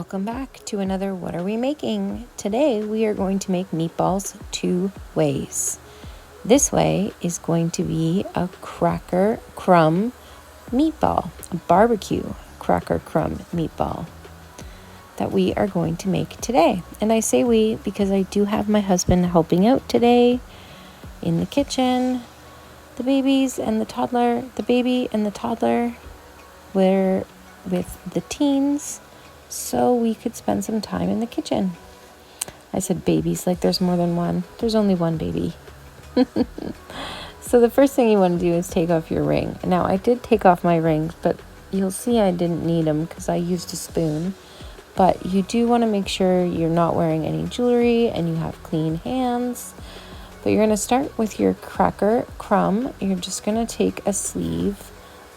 Welcome back to another What Are We Making? Today we are going to make meatballs 2 ways. This way is going to be a cracker crumb meatball, a barbecue cracker crumb meatball that we are going to make today. And I say we because I do have my husband helping out today in the kitchen. The baby and the toddler were with the teens, so we could spend some time in the kitchen. I said babies like there's more than one. There's only one baby. So the first thing you want to do is take off your ring. Now I did take off my rings, but you'll see I didn't need them because I used a spoon. But you do want to make sure you're not wearing any jewelry and you have clean hands. But you're going to start with your cracker crumb. You're just going to take a sleeve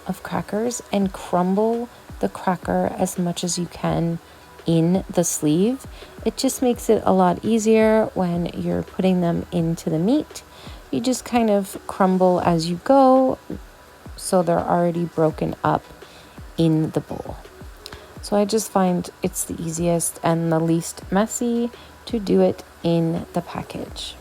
of crackers and crumble the cracker as much as you can in the sleeve. It just makes it a lot easier when you're putting them into the meat. You just kind of crumble as you go so they're already broken up in the bowl. So I just find it's the easiest and the least messy to do it in the package.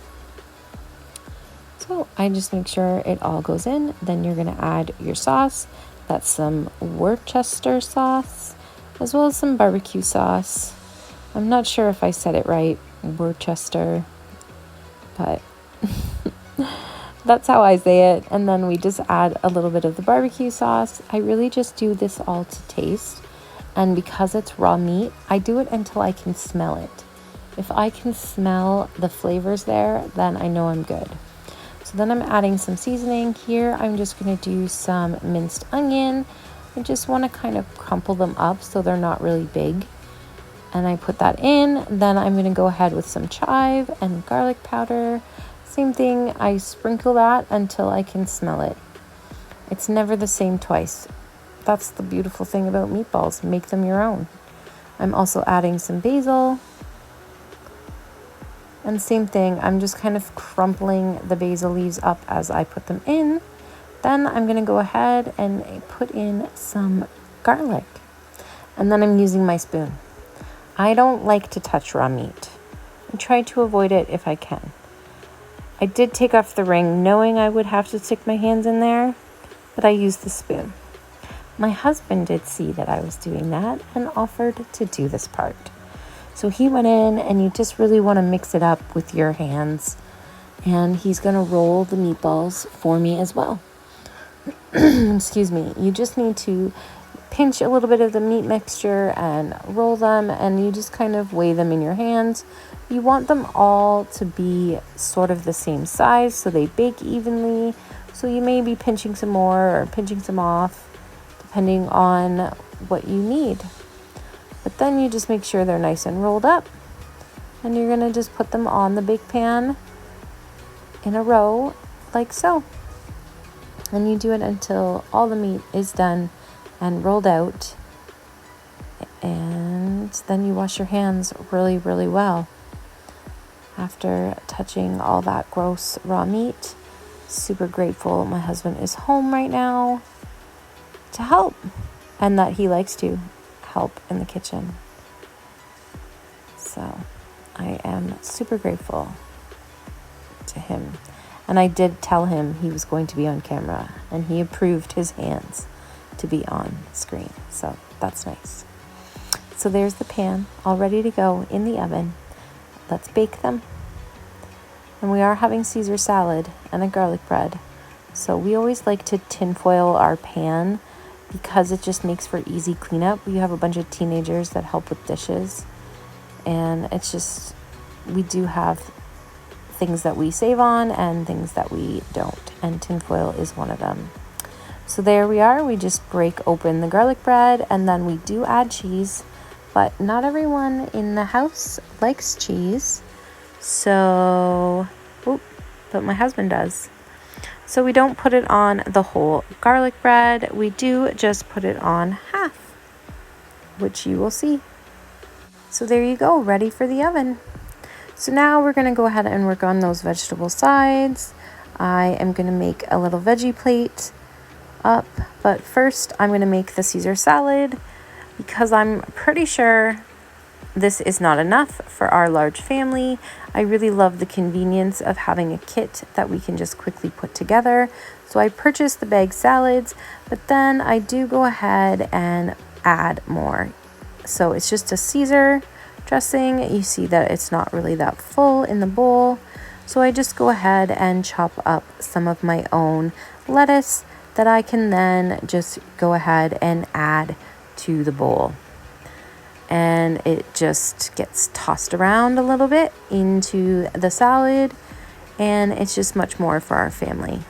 So I just make sure it all goes in. Then you're going to add your sauce. That's some Worcester sauce, as well as some barbecue sauce. I'm not sure if I said it right, Worcester, but that's how I say it. And then we just add a little bit of the barbecue sauce. I really just do this all to taste. And because it's raw meat, I do it until I can smell it. If I can smell the flavors there, then I know I'm good. So then I'm adding some seasoning here. I'm just going to do some minced onion. I just want to kind of crumple them up so they're not really big. And I put that in. Then I'm going to go ahead with some chive and garlic powder. Same thing, I sprinkle that until I can smell it. It's never the same twice. That's the beautiful thing about meatballs. Make them your own. I'm also adding some basil. And same thing, I'm just kind of crumpling the basil leaves up as I put them in. Then I'm going to go ahead and put in some garlic. And then I'm using my spoon. I don't like to touch raw meat. I try to avoid it if I can. I did take off the ring knowing I would have to stick my hands in there, but I used the spoon. My husband did see that I was doing that and offered to do this part. So he went in, and you just really want to mix it up with your hands. And he's going to roll the meatballs for me as well. Excuse me. You just need to pinch a little bit of the meat mixture and roll them, and you just kind of weigh them in your hands. You want them all to be sort of the same size so they bake evenly. So you may be pinching some more or pinching some off, depending on what you need. But then you just make sure they're nice and rolled up. And you're going to just put them on the bake pan in a row like so. And you do it until all the meat is done and rolled out. And then you wash your hands really, really well. After touching all that gross raw meat, super grateful my husband is home right now to help, and that he likes to help in the kitchen. So I am super grateful to him. And I did tell him he was going to be on camera, and he approved his hands to be on screen. So that's nice. So there's the pan all ready to go in the oven. Let's bake them. And we are having Caesar salad and a garlic bread. So we always like to tinfoil our pan because it just makes for easy cleanup. You have a bunch of teenagers that help with dishes. And it's just, we do have things that we save on and things that we don't. And tinfoil is one of them. So there we are. We just break open the garlic bread, and then we do add cheese. But not everyone in the house likes cheese. So, but my husband does. So we don't put it on the whole garlic bread. We do just put it on half, which you will see. So there you go, ready for the oven. So now we're going to go ahead and work on those vegetable sides. I am going to make a little veggie plate up, but first I'm going to make the Caesar salad because I'm pretty sure this is not enough for our large family. I really love the convenience of having a kit that we can just quickly put together. So I purchased the bag salads, but then I do go ahead and add more. So it's just a Caesar dressing. You see that it's not really that full in the bowl. So I just go ahead and chop up some of my own lettuce that I can then just go ahead and add to the bowl. And it just gets tossed around a little bit into the salad, and it's just much more for our family.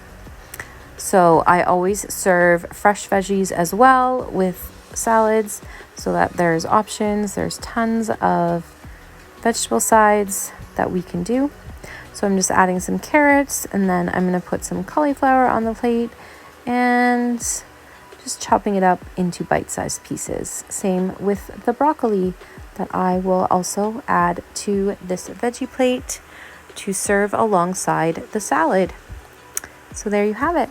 So I always serve fresh veggies as well with salads so that there's options. There's tons of vegetable sides that we can do. So I'm just adding some carrots, and then I'm going to put some cauliflower on the plate and just chopping it up into bite-sized pieces. Same with the broccoli that I will also add to this veggie plate to serve alongside the salad. So there you have it.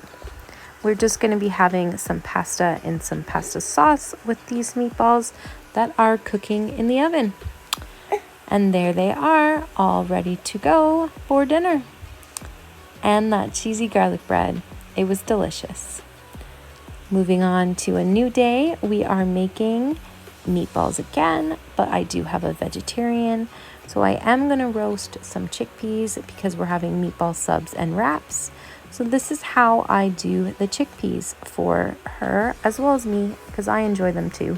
We're just going to be having some pasta and some pasta sauce with these meatballs that are cooking in the oven. And there they are, all ready to go for dinner. And that cheesy garlic bread, it was delicious. Moving on to a new day, we are making meatballs again, but I do have a vegetarian. So I am going to roast some chickpeas because we're having meatball subs and wraps. So this is how I do the chickpeas for her as well as me, because I enjoy them too.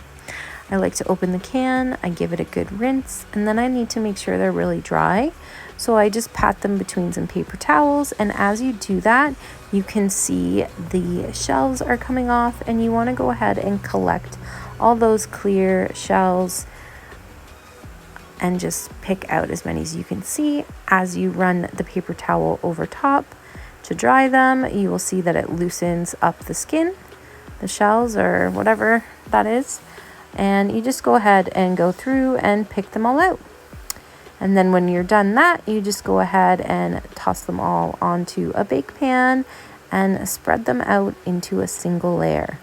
I like to open the can, I give it a good rinse, and then I need to make sure they're really dry. So I just pat them between some paper towels, and as you do that, you can see the shells are coming off, and you want to go ahead and collect all those clear shells and just pick out as many as you can see. As you run the paper towel over top to dry them, you will see that it loosens up the skin, the shells or whatever that is. And you just go ahead and go through and pick them all out. And then when you're done that, you just go ahead and toss them all onto a bake pan and spread them out into a single layer.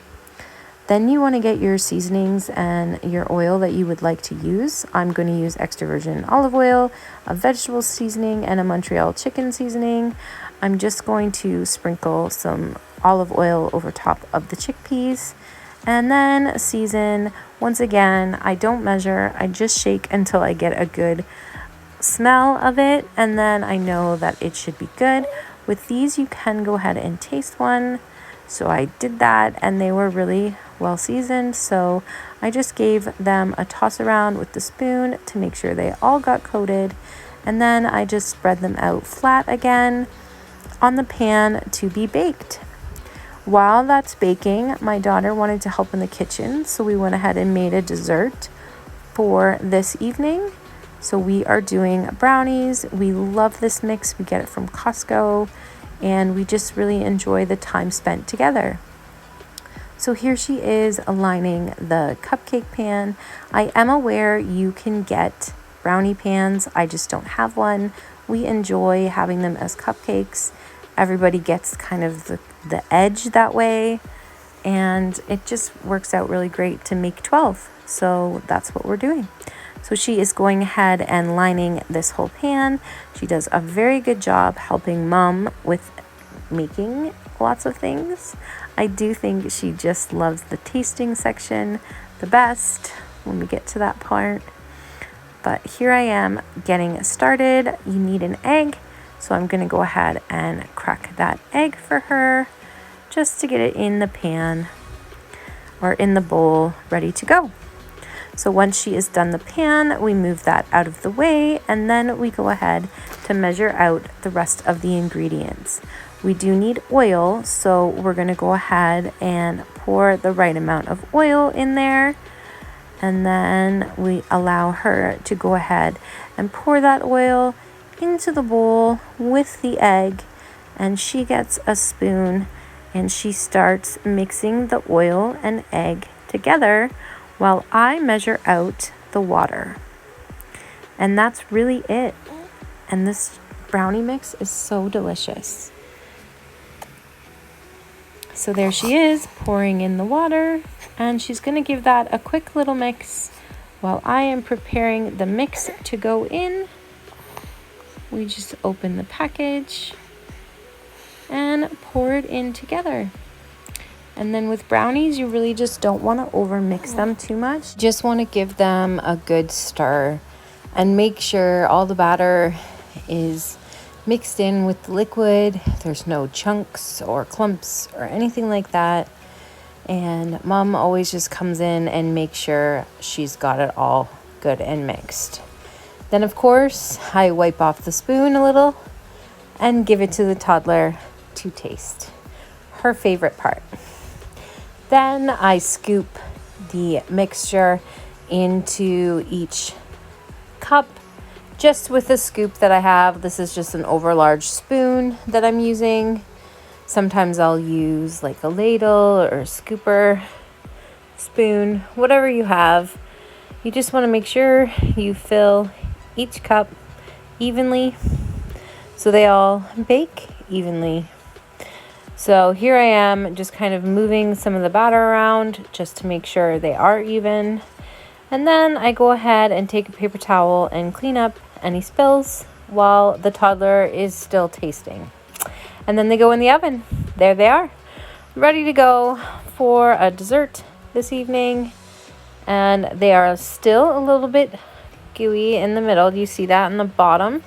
Then you want to get your seasonings and your oil that you would like to use. I'm going to use extra virgin olive oil, a vegetable seasoning, and a Montreal chicken seasoning. I'm just going to sprinkle some olive oil over top of the chickpeas and then season. Once again, I don't measure, I just shake until I get a good smell of it, and then I know that it should be good. With these, you can go ahead and taste one. So I did that, and they were really well seasoned. So I just gave them a toss around with the spoon to make sure they all got coated. And then I just spread them out flat again on the pan to be baked. While that's baking, my daughter wanted to help in the kitchen, so we went ahead and made a dessert for this evening. So we are doing brownies. We love this mix. We get it from Costco, and we just really enjoy the time spent together. So here she is aligning the cupcake pan. I am aware you can get brownie pans. I just don't have one. We enjoy having them as cupcakes. Everybody gets kind of the edge that way, and it just works out really great to make 12. So that's what we're doing. So she is going ahead and lining this whole pan. She does a very good job helping Mom with making lots of things. I do think she just loves the tasting section the best when we get to that part. But here I am getting started. You need an egg. So I'm going to go ahead and crack that egg for her just to get it in the pan or in the bowl ready to go. So once she is done the pan, we move that out of the way, and then we go ahead to measure out the rest of the ingredients. We do need oil, so we're going to go ahead and pour the right amount of oil in there, and then we allow her to go ahead and pour that oil into the bowl with the egg, and she gets a spoon and she starts mixing the oil and egg together while I measure out the water. And that's really it. And this brownie mix is so delicious. So there she is pouring in the water, and she's going to give that a quick little mix While I am preparing the mix to go in, we just open the package and pour it in together. And then with brownies, you really just don't want to over mix them too much. Just want to give them a good stir and make sure all the batter is mixed in with the liquid. There's no chunks or clumps or anything like that. And Mom always just comes in and makes sure she's got it all good and mixed. Then of course, I wipe off the spoon a little and give it to the toddler to taste. Her favorite part. Then I scoop the mixture into each cup just with the scoop that I have. This is just an overlarge spoon that I'm using. Sometimes I'll use like a ladle or a scooper spoon, whatever you have. You just want to make sure you fill each cup evenly so they all bake evenly. So here I am just kind of moving some of the batter around just to make sure they are even. And then I go ahead and take a paper towel and clean up any spills while the toddler is still tasting. And then they go in the oven. There they are, ready to go for a dessert this evening. And they are still a little bit gooey in the middle. You see that in the bottom,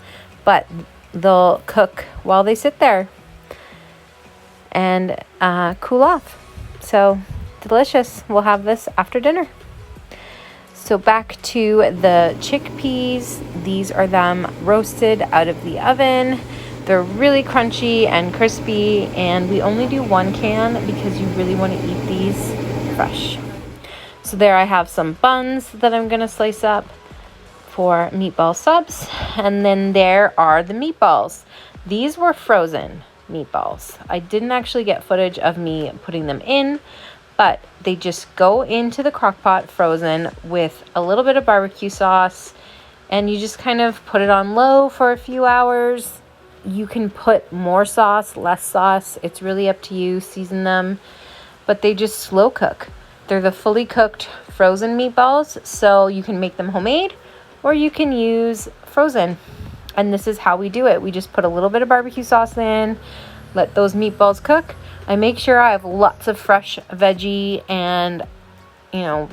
but they'll cook while they sit there and cool off. So delicious. We'll have this after dinner. So back to the chickpeas. These are them roasted out of the oven. They're really crunchy and crispy, and we only do 1 can because you really want to eat these fresh. So there I have some buns that I'm going to slice up for meatball subs, and then there are the meatballs. These were frozen meatballs. I didn't actually get footage of me putting them in, but they just go into the crock pot frozen with a little bit of barbecue sauce, and you just kind of put it on low for a few hours. You can put more sauce, less sauce. It's really up to you. Season them, but they just slow cook. They're the fully cooked frozen meatballs, so you can make them homemade or you can use frozen. And this is how we do it. We just put a little bit of barbecue sauce in, let those meatballs cook. I make sure I have lots of fresh veggie and,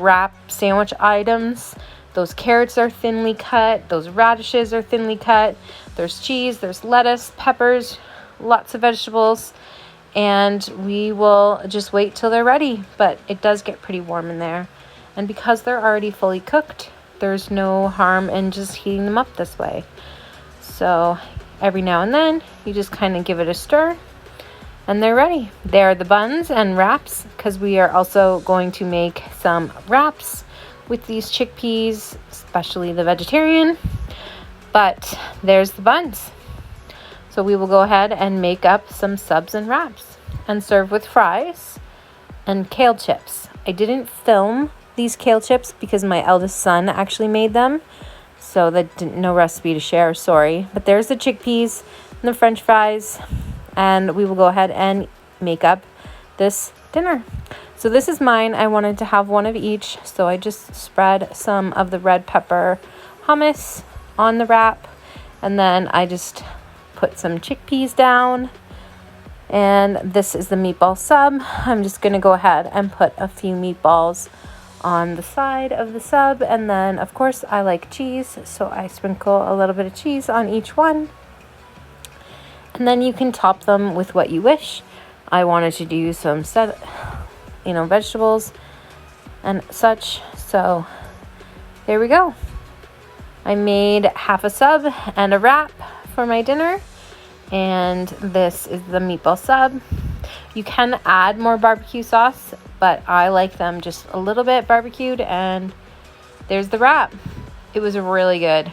wrap sandwich items. Those carrots are thinly cut. Those radishes are thinly cut. There's cheese, there's lettuce, peppers, lots of vegetables. And we will just wait till they're ready. But it does get pretty warm in there. And because they're already fully cooked, there's no harm in just heating them up this way. So every now and then, you just kind of give it a stir. And they're ready. They're the buns and wraps, because we are also going to make some wraps with these chickpeas, especially the vegetarian. But there's the buns. So we will go ahead and make up some subs and wraps and serve with fries and kale chips. I didn't film these kale chips because my eldest son actually made them. So no recipe to share, sorry. But there's the chickpeas and the french fries. And we will go ahead and make up this dinner. So this is mine. I wanted to have one of each. So I just spread some of the red pepper hummus on the wrap. And then I just put some chickpeas down. And this is the meatball sub. I'm just going to go ahead and put a few meatballs on the side of the sub. And then, of course, I like cheese. So I sprinkle a little bit of cheese on each one. And then you can top them with what you wish. I wanted to do some vegetables and such. So there we go. I made half a sub and a wrap for my dinner. And this is the meatball sub. You can add more barbecue sauce, but I like them just a little bit barbecued. And there's the wrap. It was really good.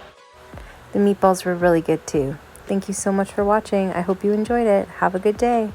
The meatballs were really good too. Thank you so much for watching. I hope you enjoyed it. Have a good day.